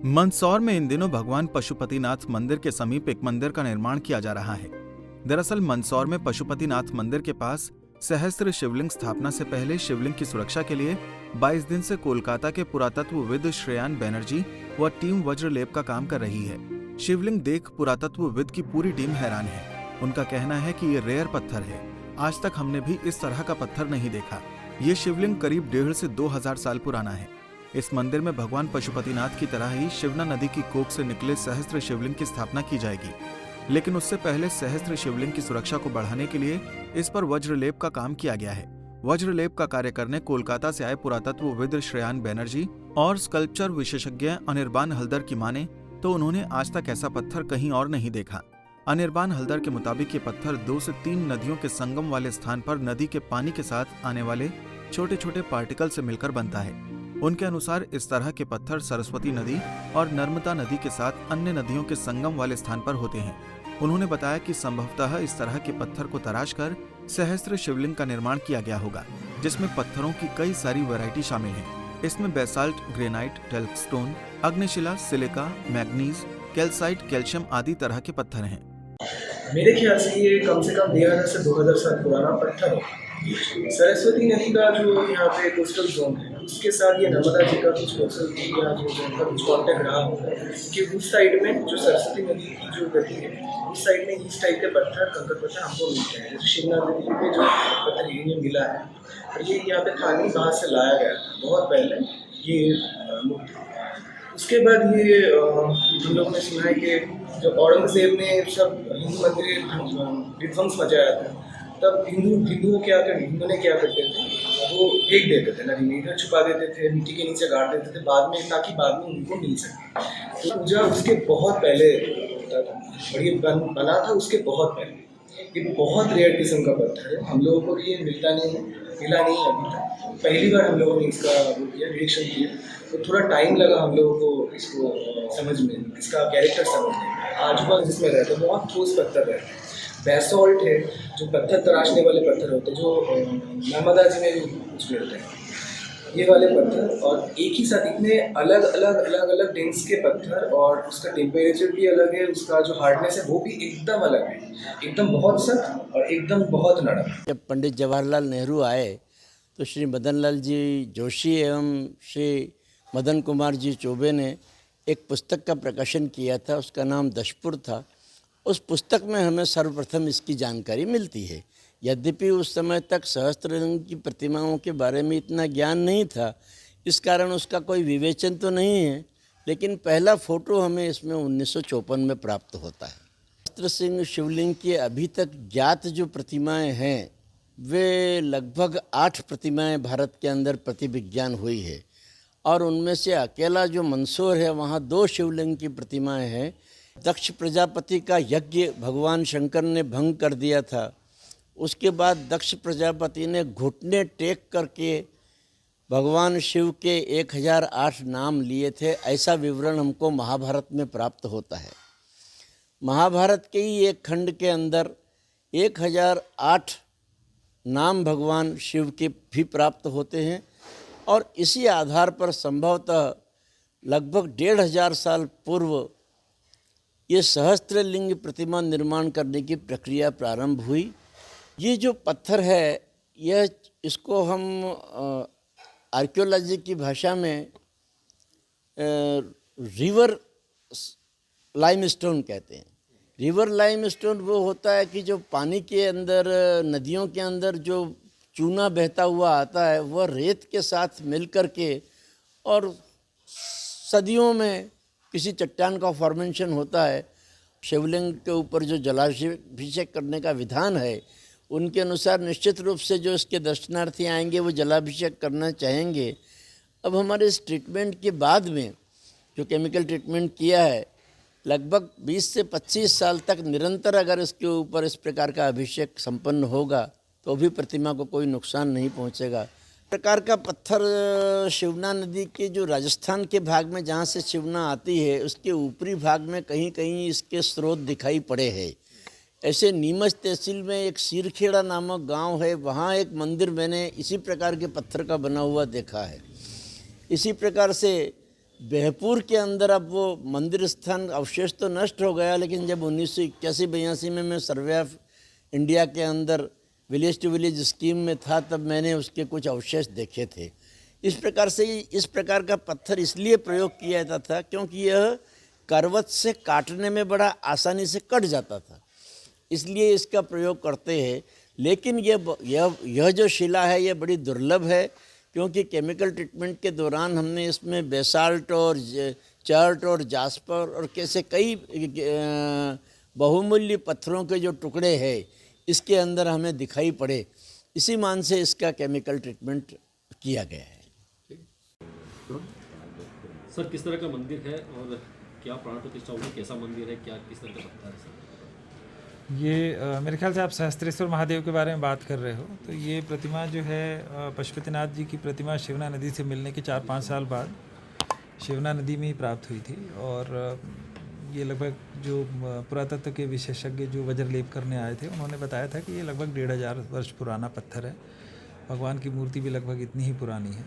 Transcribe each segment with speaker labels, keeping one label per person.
Speaker 1: मंदसौर में इन दिनों भगवान पशुपतिनाथ मंदिर के समीप एक मंदिर का निर्माण किया जा रहा है। दरअसल मंदसौर में पशुपतिनाथ मंदिर के पास सहस्त्र शिवलिंग स्थापना से पहले शिवलिंग की सुरक्षा के लिए 22 दिन से कोलकाता के पुरातत्वविद श्रेयान बैनर्जी व टीम वज्रलेप का काम कर रही है। शिवलिंग देख पुरातत्वविद की पूरी टीम हैरान है। उनका कहना है कि ये रेयर पत्थर है। आज तक हमने भी इस तरह का पत्थर नहीं देखा। ये शिवलिंग करीब 1.5 से 2000 साल पुराना है। इस मंदिर में भगवान पशुपतिनाथ की तरह ही शिवना नदी की कोख से निकले सहस्त्र शिवलिंग की स्थापना की जाएगी, लेकिन उससे पहले सहस्त्र शिवलिंग की सुरक्षा को बढ़ाने के लिए इस पर वज्रलेप का काम किया गया है। वज्रलेप का कार्य करने कोलकाता से आए पुरातत्वविद श्रेयान बैनर्जी और स्कल्पचर विशेषज्ञ अनिर्बान हल्दर की माने तो उन्होंने आज तक ऐसा पत्थर कहीं और नहीं देखा। अनिर्बान हल्दर के मुताबिक ये पत्थर 2 से 3 नदियों के संगम वाले स्थान पर नदी के पानी के साथ आने वाले छोटे छोटे पार्टिकल से मिलकर बनता है। उनके अनुसार इस तरह के पत्थर सरस्वती नदी और नर्मदा नदी के साथ अन्य नदियों के संगम वाले स्थान पर होते हैं। उन्होंने बताया कि संभवतः इस तरह के पत्थर को तराश कर सहस्त्र शिवलिंग का निर्माण किया गया होगा, जिसमें पत्थरों की कई सारी वैरायटी शामिल है। इसमें बेसाल्ट, ग्रेनाइट, टेल्कस्टोन, अग्निशिला, सिलिका, मैग्नीज, कैल्साइट, कैल्शियम आदि तरह के पत्थर हैं।
Speaker 2: मेरे ख्याल से ये कम से कम 1000 से 2000 साल पुराना पत्थर है। सरस्वती नदी का जो यहाँ पे कोस्टल जोन है, उसके साथ ये नर्मदा जी का कुछ कोस्टल एरिया जो उनका कुछ कॉन्टेक्ट रहा होगा कि उस साइड में जो सरस्वती नदी की जो गति है, उस साइड में इस टाइप के पत्थर, कंकड़ पत्थर हमको मिलते हैं। जैसे शिवना नदी पे जो पत्थर ये मिला है, और ये यहाँ पे खाली बाहर से लाया गया था बहुत पहले ये उसके बाद ये हम लोगों ने सुना है कि जब औरंगजेब ने सब हिंदू मंदिर विध्वंस मचाया था, तब हिंदुओं ने क्या करते थे, वो फेंक देते थे नदी में, इधर छुपा देते थे, मिट्टी के नीचे गाड़ देते थे बाद में, ताकि बाद में उनको मिल सके। तो पूजा उसके बहुत पहले होता था और ये बना था उसके बहुत पहले। ये बहुत रेयर किस्म का पत्थर है, हम लोगों को ये मिला नहीं अभी तक। पहली बार हम लोगों ने इसका वो किया, निरीक्षण किया, तो थोड़ा टाइम लगा हम लोगों को इसको समझ में, इसका कैरेक्टर समझने में। आजू-बाजू जिसमें रहते हैं बहुत ठोस पत्थर रहते हैं। बेसॉल्ट है, जो पत्थर तराशने वाले पत्थर होते हैं, जो नर्मदा जी में भी कुछ मिलते हैं, ये वाले पत्थर। और एक ही साथ इतने अलग अलग डेंस के पत्थर, और उसका टेम्परेचर भी अलग है, उसका जो हार्डनेस है वो भी एकदम अलग है, एकदम बहुत सख्त और एकदम बहुत नरम।
Speaker 3: जब पंडित जवाहरलाल नेहरू आए तो श्री मदन लाल जी जोशी एवं श्री मदन कुमार जी चौबे ने एक पुस्तक का प्रकाशन किया था, उसका नाम दशपुर था। उस पुस्तक में हमें सर्वप्रथम इसकी जानकारी मिलती है। यद्यपि उस समय तक सहस्त्रलिंग की प्रतिमाओं के बारे में इतना ज्ञान नहीं था, इस कारण उसका कोई विवेचन तो नहीं है, लेकिन पहला फ़ोटो हमें इसमें 1954 में प्राप्त होता है। सहस्त्र शिवलिंग की अभी तक ज्ञात जो प्रतिमाएं हैं, वे लगभग 8 प्रतिमाएं भारत के अंदर प्रतिविज्ञान हुई है, और उनमें से अकेला जो मंदसौर है वहाँ 2 शिवलिंग की प्रतिमाएं हैं। दक्ष प्रजापति का यज्ञ भगवान शंकर ने भंग कर दिया था। उसके बाद दक्ष प्रजापति ने घुटने टेक करके भगवान शिव के 1008 नाम लिए थे, ऐसा विवरण हमको महाभारत में प्राप्त होता है। महाभारत के ही एक खंड के अंदर 1008 नाम भगवान शिव के भी प्राप्त होते हैं, और इसी आधार पर संभवतः लगभग 1500 साल पूर्व ये सहस्त्रलिंग प्रतिमा निर्माण करने की प्रक्रिया प्रारंभ हुई। ये जो पत्थर है, यह इसको हम आर्कियोलॉजी की भाषा में रिवर लाइमस्टोन कहते हैं। रिवर लाइमस्टोन वो होता है कि जो पानी के अंदर, नदियों के अंदर जो चूना बहता हुआ आता है, वह रेत के साथ मिल कर के और सदियों में किसी चट्टान का फॉर्मेशन होता है। शिवलिंग के ऊपर जो जलाभिषेक करने का विधान है, उनके अनुसार निश्चित रूप से जो इसके दर्शनार्थी आएंगे वो जलाभिषेक करना चाहेंगे। अब हमारे इस ट्रीटमेंट के बाद में जो केमिकल ट्रीटमेंट किया है, लगभग 20 से 25 साल तक निरंतर अगर इसके ऊपर इस प्रकार का अभिषेक संपन्न होगा तो भी प्रतिमा को कोई नुकसान नहीं पहुंचेगा। प्रकार का पत्थर शिवना नदी के जो राजस्थान के भाग में जहाँ से शिवना आती है, उसके ऊपरी भाग में कहीं कहीं इसके स्रोत दिखाई पड़े हैं। ऐसे नीमच तहसील में एक सिरखेड़ा नामक गांव है, वहाँ एक मंदिर मैंने इसी प्रकार के पत्थर का बना हुआ देखा है। इसी प्रकार से बेहपुर के अंदर अब वो मंदिर स्थान अवशेष तो नष्ट हो गया, लेकिन जब 1981-82 में मैं सर्वे ऑफ इंडिया के अंदर विलेज टू विलेज स्कीम में था, तब मैंने उसके कुछ अवशेष देखे थे। इस प्रकार से इस प्रकार का पत्थर इसलिए प्रयोग किया जाता था क्योंकि यह करवत से काटने में बड़ा आसानी से कट जाता था, इसलिए इसका प्रयोग करते हैं। लेकिन यह जो शिला है ये बड़ी दुर्लभ है, क्योंकि केमिकल ट्रीटमेंट के दौरान हमने इसमें बेसाल्ट और चर्ट और जास्पर और कैसे कई बहुमूल्य पत्थरों के जो टुकड़े हैं इसके अंदर हमें दिखाई पड़े, इसी मान से इसका केमिकल ट्रीटमेंट किया गया है।
Speaker 4: सर, किस तरह का मंदिर है और क्या प्राण प्रतिष्ठा होगी, कैसा मंदिर है, क्या किस तरह का पत्थर है सर?
Speaker 5: ये मेरे ख्याल से आप सहस्त्रेश्वर महादेव के बारे में बात कर रहे हो। तो ये प्रतिमा जो है पशुपतिनाथ जी की प्रतिमा शिवना नदी से मिलने के 4-5 साल बाद शिवना नदी में ही प्राप्त हुई थी। और ये लगभग जो पुरातत्व के विशेषज्ञ जो वज्रलेप करने आए थे उन्होंने बताया था कि ये लगभग 1500 वर्ष पुराना पत्थर है। भगवान की मूर्ति भी लगभग इतनी ही पुरानी है।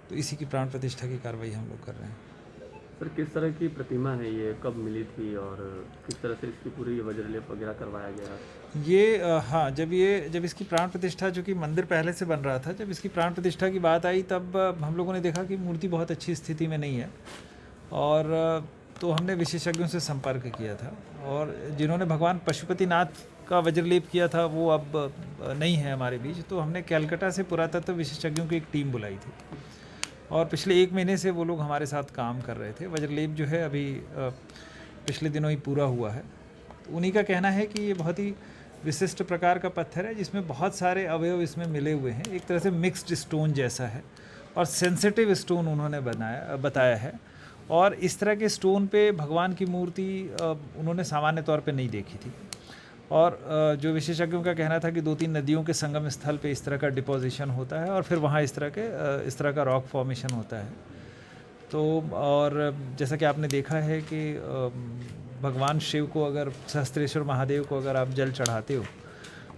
Speaker 5: तो इसी की प्राण प्रतिष्ठा की कार्रवाई हम लोग कर रहे हैं।
Speaker 4: सर, किस तरह की प्रतिमा है ये, कब मिली थी और किस तरह से इसकी पूरी वज्रलेप वगैरह करवाया गया?
Speaker 5: ये हाँ, जब इसकी प्राण प्रतिष्ठा, जो कि मंदिर पहले से बन रहा था, जब इसकी प्राण प्रतिष्ठा की बात आई तब हम लोगों ने देखा कि मूर्ति बहुत अच्छी स्थिति में नहीं है। और तो हमने विशेषज्ञों से संपर्क किया था, और जिन्होंने भगवान पशुपतिनाथ का वज्रलेप किया था वो अब नहीं है हमारे बीच। तो हमने कैलकाटा से पुरातत्व विशेषज्ञों की एक टीम बुलाई थी, और पिछले 1 महीने से वो लोग हमारे साथ काम कर रहे थे। वज्रलेप जो है अभी पिछले दिनों ही पूरा हुआ है। तो उन्हीं का कहना है कि ये बहुत ही विशिष्ट प्रकार का पत्थर है, जिसमें बहुत सारे अवयव इसमें मिले हुए हैं। एक तरह से मिक्स्ड स्टोन जैसा है, और सेंसिटिव स्टोन उन्होंने बताया है। और इस तरह के स्टोन पे भगवान की मूर्ति उन्होंने सामान्य तौर पे नहीं देखी थी। और जो विशेषज्ञों का कहना था कि 2-3 नदियों के संगम स्थल पे इस तरह का डिपोजिशन होता है, और फिर वहाँ इस तरह का रॉक फॉर्मेशन होता है। तो और जैसा कि आपने देखा है कि भगवान शिव को, अगर सहस्त्रेश्वर महादेव को अगर आप जल चढ़ाते हो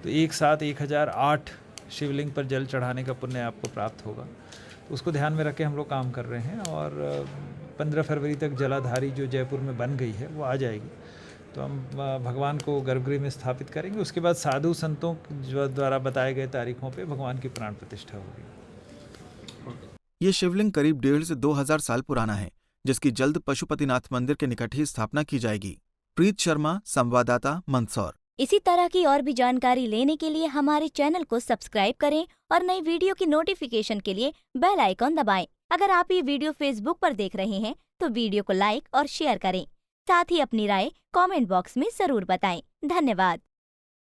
Speaker 5: तो एक साथ 1008 शिवलिंग पर जल चढ़ाने का पुण्य आपको प्राप्त होगा। तो उसको ध्यान में रख के हम लोग काम कर रहे हैं। और 15 फरवरी तक जलाधारी जो जयपुर में बन गई है वो आ जाएगी। तो हम भगवान को गर्भगृह में स्थापित करेंगे। उसके बाद साधु संतों द्वारा बताए गए तारीखों पे भगवान की प्राण प्रतिष्ठा होगी।
Speaker 1: ये शिवलिंग करीब 1.5 से 2000 साल पुराना है, जिसकी जल्द पशुपतिनाथ मंदिर के निकट ही स्थापना की जाएगी। प्रीत शर्मा, संवाददाता, मंदसौर।
Speaker 6: इसी तरह की और भी जानकारी लेने के लिए हमारे चैनल को सब्सक्राइब करें और नई वीडियो की नोटिफिकेशन के लिए बेल आइकॉन दबाएं। अगर आप ये वीडियो फेसबुक पर देख रहे हैं तो वीडियो को लाइक और शेयर करें। साथ ही अपनी राय कमेंट बॉक्स में जरूर बताएं। धन्यवाद।